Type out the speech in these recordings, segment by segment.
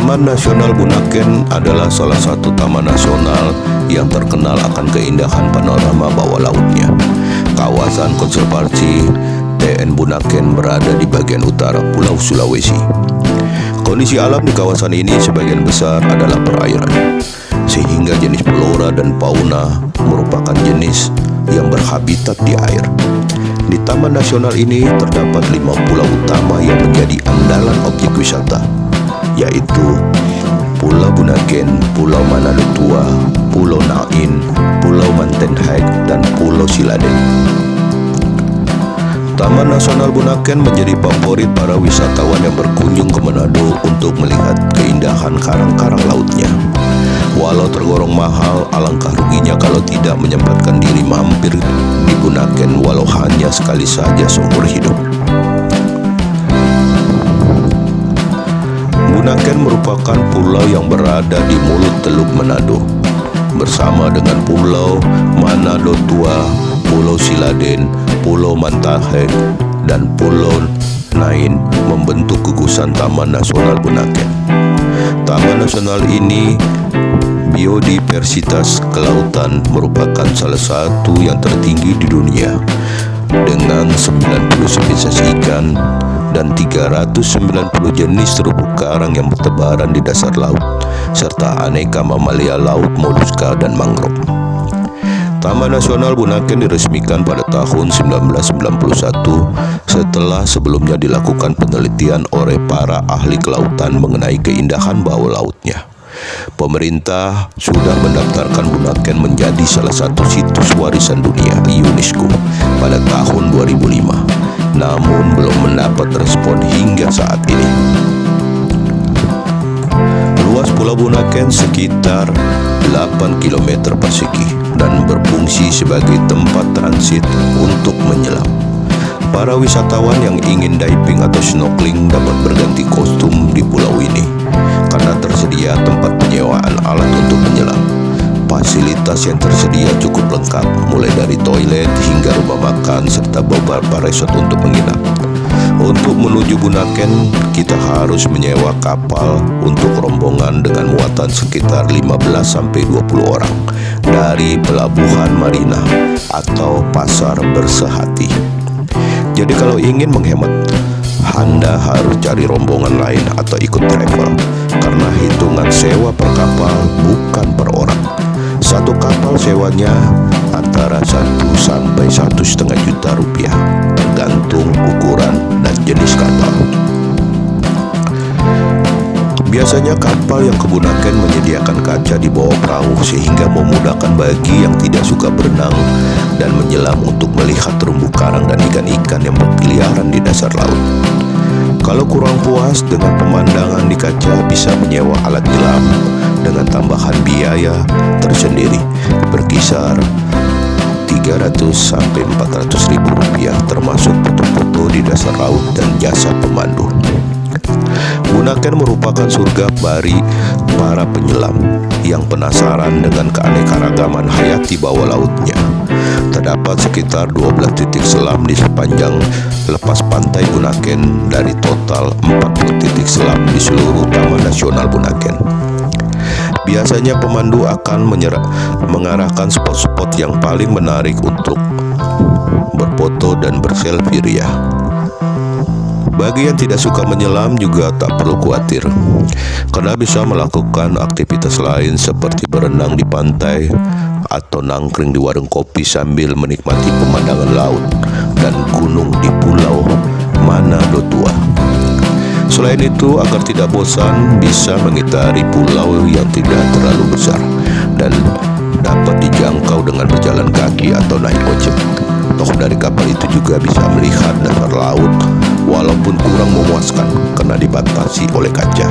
Taman Nasional Bunaken adalah salah satu taman nasional yang terkenal akan keindahan panorama bawah lautnya. Kawasan konservasi TN Bunaken berada di bagian utara Pulau Sulawesi. Kondisi alam di kawasan ini sebagian besar adalah perairan, sehingga jenis flora dan fauna merupakan jenis yang berhabitat di air. Di Taman Nasional ini terdapat 5 pulau utama yang menjadi andalan objek wisata, yaitu Pulau Bunaken, Pulau Manado Tua, Pulau Nain, Pulau Mantenhaik, dan Pulau Siladen. Taman Nasional Bunaken menjadi favorit para wisatawan yang berkunjung ke Manado untuk melihat keindahan karang-karang lautnya. Walau tergolong mahal, alangkah ruginya kalau tidak menyempatkan diri mampir di Bunaken walau hanya sekali saja seumur hidup. Bunaken merupakan pulau yang berada di mulut Teluk Manado, bersama dengan Pulau Manado Tua, Pulau Siladen, Pulau Mantenhaik, dan Pulau Nain membentuk gugusan Taman Nasional Bunaken. Taman nasional ini biodiversitas kelautan merupakan salah satu yang tertinggi di dunia, dengan 90 spesies ikan dan 390 jenis terumbu karang yang bertebaran di dasar laut, serta aneka mamalia laut, moluska, dan mangrove. Taman Nasional Bunaken diresmikan pada tahun 1991 setelah sebelumnya dilakukan penelitian oleh para ahli kelautan mengenai keindahan bawah lautnya. Pemerintah sudah mendaftarkan Bunaken menjadi salah satu situs warisan dunia UNESCO pada tahun 2005, namun belum mendapat respon hingga saat ini. Luas Pulau Bunaken sekitar 8 km persegi dan berfungsi sebagai tempat transit untuk menyelam. Para wisatawan yang ingin diving atau snorkeling dapat berganti kostum di pulau ini karena tersedia tempat penyewaan alat untuk menyelam. Fasilitas yang tersedia cukup lengkap, mulai dari toilet hingga rumah makan serta beberapa resort untuk menginap. Untuk menuju Bunaken, kita harus menyewa kapal untuk rombongan dengan muatan sekitar 15-20 orang dari Pelabuhan Marina atau Pasar Bersehati. Jadi kalau ingin menghemat, Anda harus cari rombongan lain atau ikut travel, karena hitungan sewa per kapal bukan per orang. Satu kapal sewanya antara 1 sampai 1,5 juta rupiah, tergantung ukuran dan jenis kapal. Biasanya kapal yang ke Bunaken menyediakan kaca di bawah perahu sehingga memudahkan bagi yang tidak suka berenang dan menyelam untuk melihat terumbu karang dan ikan-ikan yang berkeliaran di dasar laut. Kalau kurang puas dengan pemandangan di kaca, bisa menyewa alat nyelam dengan tambahan biaya tersendiri berkisar 300 sampai 400 ribu rupiah, termasuk foto-foto di dasar laut dan jasa pemandu. Bunaken merupakan surga bagi para penyelam yang penasaran dengan keanekaragaman hayati bawah lautnya. Terdapat sekitar 12 titik selam di sepanjang lepas pantai Bunaken dari total 40 titik selam di seluruh Taman Nasional Bunaken. Biasanya pemandu akan mengarahkan spot-spot yang paling menarik untuk berfoto dan berselfie ria. Bagi yang tidak suka menyelam juga tak perlu khawatir, karena bisa melakukan aktivitas lain seperti berenang di pantai atau nangkring di warung kopi sambil menikmati pemandangan laut dan gunung di Pulau Manado Tua. Selain itu, agar tidak bosan, bisa mengitari pulau yang tidak terlalu besar dan dapat dijangkau dengan berjalan kaki atau naik ojek. Toh dari kapal itu juga bisa melihat dasar laut, walaupun kurang memuaskan karena dibatasi oleh kaca.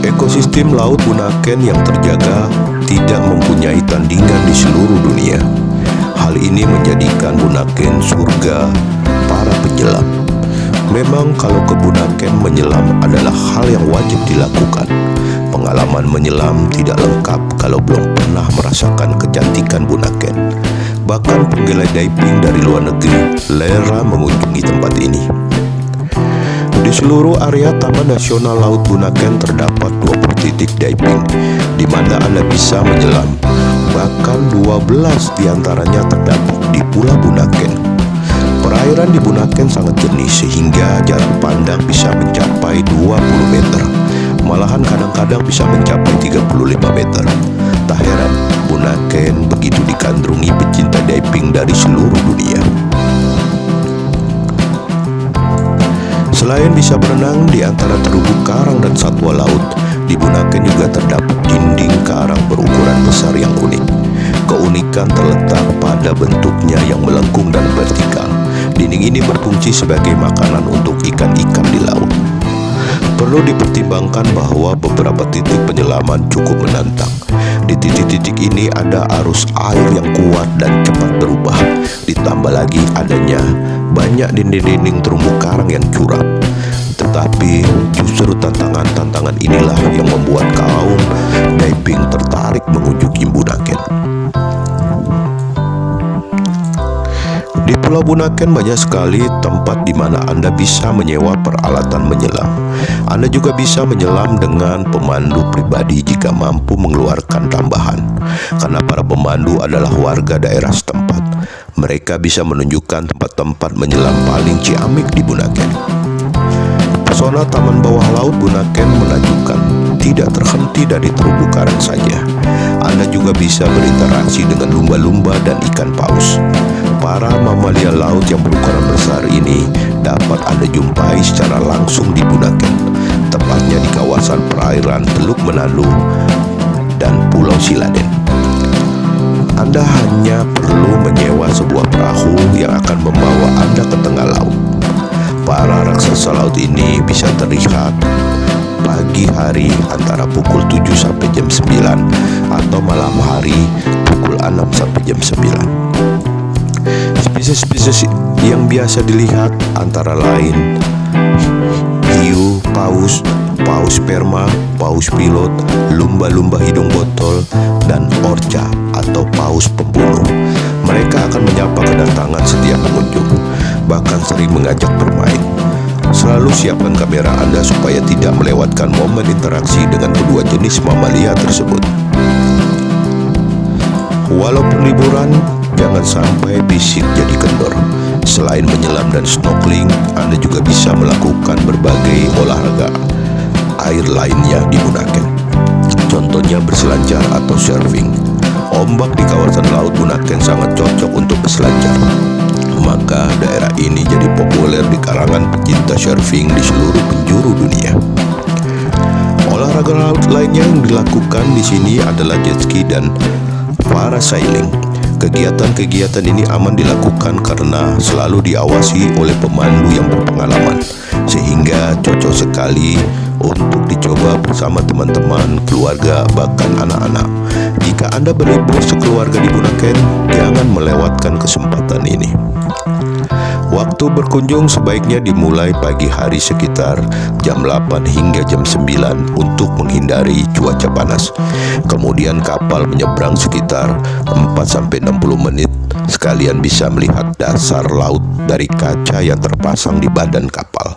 Ekosistem laut Bunaken yang terjaga tidak mempunyai tandingan di seluruh dunia. Hal ini menjadikan Bunaken surga para penyelam. Memang kalau ke Bunaken menyelam adalah hal yang wajib dilakukan. Pengalaman menyelam tidak lengkap kalau belum pernah merasakan kecantikan Bunaken. Bahkan penggila diving dari luar negeri rela mengunjungi tempat ini. Di seluruh area Taman Nasional Laut Bunaken terdapat 20 titik diving di mana Anda bisa menyelam. Bahkan 12 diantaranya terdapat di Pulau Bunaken. Perairan di Bunaken sangat jernih sehingga jarak pandang bisa mencapai 20 meter. Malahan kadang-kadang bisa mencapai 35 meter. Tak heran, Bunaken begitu digandrungi pecinta diving dari seluruh dunia. Selain bisa berenang di antara terumbu karang dan satwa laut, di Bunaken juga terdapat dinding karang berukuran besar yang unik. Keunikan terletak pada bentuknya yang melengkung dan vertikal. Dinding ini berfungsi sebagai makanan untuk ikan-ikan di laut. Perlu dipertimbangkan bahwa beberapa titik penyelaman cukup menantang. Di titik-titik ini ada arus air yang kuat dan cepat berubah. Ditambah lagi adanya banyak dinding-dinding terumbu karang yang curam. Tetapi justru tantangan-tantangan inilah yang membuat kaum diving tertarik mengunjungi Bunaken. Di Pulau Bunaken banyak sekali tempat di mana Anda bisa menyewa peralatan menyelam. Anda juga bisa menyelam dengan pemandu pribadi jika mampu mengeluarkan tambahan. Karena para pemandu adalah warga daerah setempat, mereka bisa menunjukkan tempat-tempat menyelam paling ciamik di Bunaken. Pesona Taman Bawah Laut Bunaken menakjubkan, tidak terhenti dari terumbu karang saja. Anda juga bisa berinteraksi dengan lumba-lumba dan ikan paus. Para mamalia laut yang berukuran besar ini dapat Anda jumpai secara langsung di Bunaken, tepatnya di kawasan perairan Teluk Menandu dan Pulau Siladen. Anda hanya perlu menyewa sebuah perahu yang akan membawa Anda ke tengah laut. Para raksasa laut ini bisa terlihat pagi hari antara pukul 7 sampai jam 9 atau malam hari pukul 6 sampai jam 9. Spesies yang biasa dilihat antara lain hiu, paus, paus sperma, paus pilot, lumba-lumba hidung botol, dan orca atau paus pembunuh. Mereka akan menyapa kedatangan setiap pengunjung, bahkan sering mengajak bermain. Selalu siapkan kamera Anda supaya tidak melewatkan momen interaksi dengan kedua jenis mamalia tersebut. Walaupun liburan, jangan sampai fisik jadi kendor. Selain menyelam dan snorkeling, Anda juga bisa melakukan berbagai olahraga air lainnya di Bunaken. Contohnya berselancar atau surfing. Ombak di kawasan laut Bunaken sangat cocok untuk berselancar. Maka daerah ini jadi populer di kalangan pecinta surfing di seluruh penjuru dunia. Olahraga laut lainnya yang dilakukan di sini adalah jet ski dan parasailing. Kegiatan-kegiatan ini aman dilakukan karena selalu diawasi oleh pemandu yang berpengalaman, sehingga cocok sekali untuk dicoba bersama teman-teman, keluarga, bahkan anak-anak. Jika Anda berlibur sekeluarga di Bunaken, jangan melewatkan kesempatan ini. Waktu berkunjung sebaiknya dimulai pagi hari sekitar jam 8 hingga jam 9 untuk menghindari cuaca panas. Kemudian kapal menyeberang sekitar 4-60 menit. Sekalian bisa melihat dasar laut dari kaca yang terpasang di badan kapal.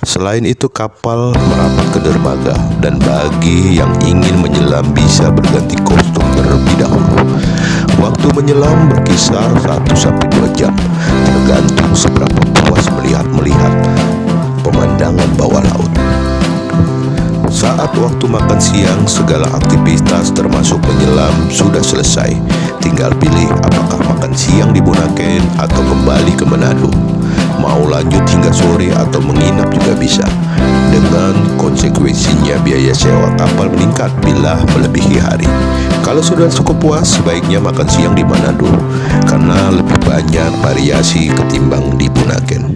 Selain itu kapal merapat ke dermaga, dan bagi yang ingin menyelam bisa berganti kostum terlebih dahulu. Waktu menyelam berkisar 1-2 jam, tergantung seberapa puas melihat pemandangan bawah laut. Saat waktu makan siang, segala aktivitas termasuk menyelam sudah selesai. Tinggal pilih apakah makan siang di Bunaken atau kembali ke Manado. Mau lanjut hingga sore atau menginap juga bisa. Dengan konsekuensinya biaya sewa kapal meningkat bila melebihi hari. Kalau sudah cukup puas, sebaiknya makan siang di Manado karena lebih banyak variasi ketimbang di Bunaken.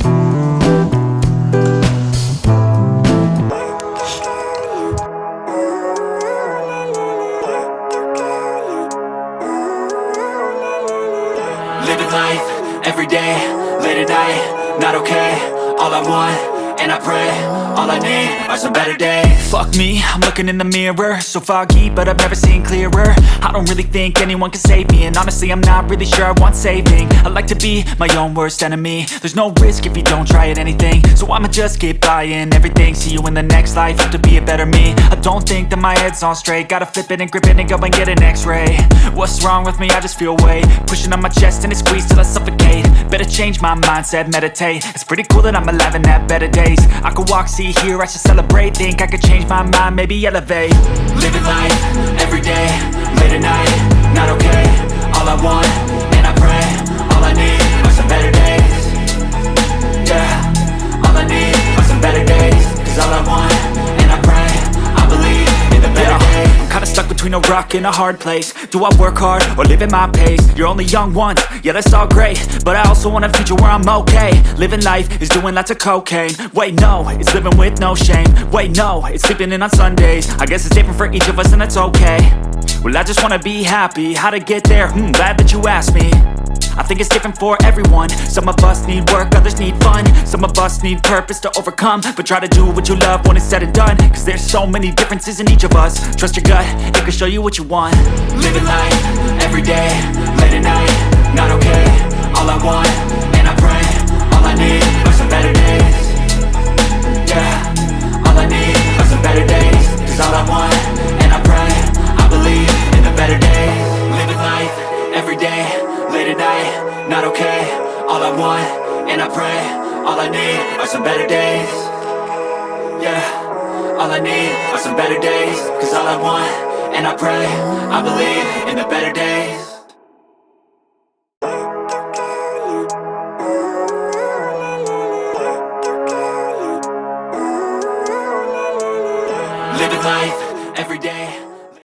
Living life, every day, late at night, not okay. All I want, and I pray, all I need are some better days. Fuck me, I'm looking in the mirror, so foggy, but I've never seen clearer. I don't really think anyone can save me, and honestly I'm not really sure I want saving. I like to be my own worst enemy. There's no risk if you don't try at anything, so I'ma just keep buying everything. See you in the next life, have to be a better me. I don't think that my head's on straight, gotta flip it and grip it and go and get an x-ray. What's wrong with me? I just feel weight pushing on my chest and it squeezes till I suffocate. Better change my mindset, meditate. It's pretty cool that I'm alive and have better days. I could walk, see, hear, I should celebrate. Think I could change my mind, maybe elevate. Living life, everyday, late at night, not okay. All I want, and I pray, all I need are some better days. Yeah, all I need are some better days. Cause all I want, and I pray, I believe in the better days. I'm kinda stuck between a rock and a hard place. Do I work hard or live at my pace? You're only young once, yeah that's all great, but I also want a future where I'm okay. Living life is doing lots of cocaine. Wait no, it's living with no shame. Wait no, it's sleeping in on Sundays. I guess it's different for each of us and that's okay. Well I just wanna be happy, how to get there? Glad that you asked me. I think it's different for everyone. Some of us need work, others need fun. Some of us need purpose to overcome. But try to do what you love when it's said and done, cause there's so many differences in each of us. Trust your gut, it can show you what you want. Living life, everyday, late at night, not okay. All I want, and I pray, all I need are some better days. Yeah, all I need are some better days. Cause all I want, and I pray, I believe in the better days. Living life, everyday, late at night, not okay. All I want, and I pray, all I need are some better days. Yeah, all I need are some better days. Cause all I want, and I pray, I believe in the better days. Living life, every day.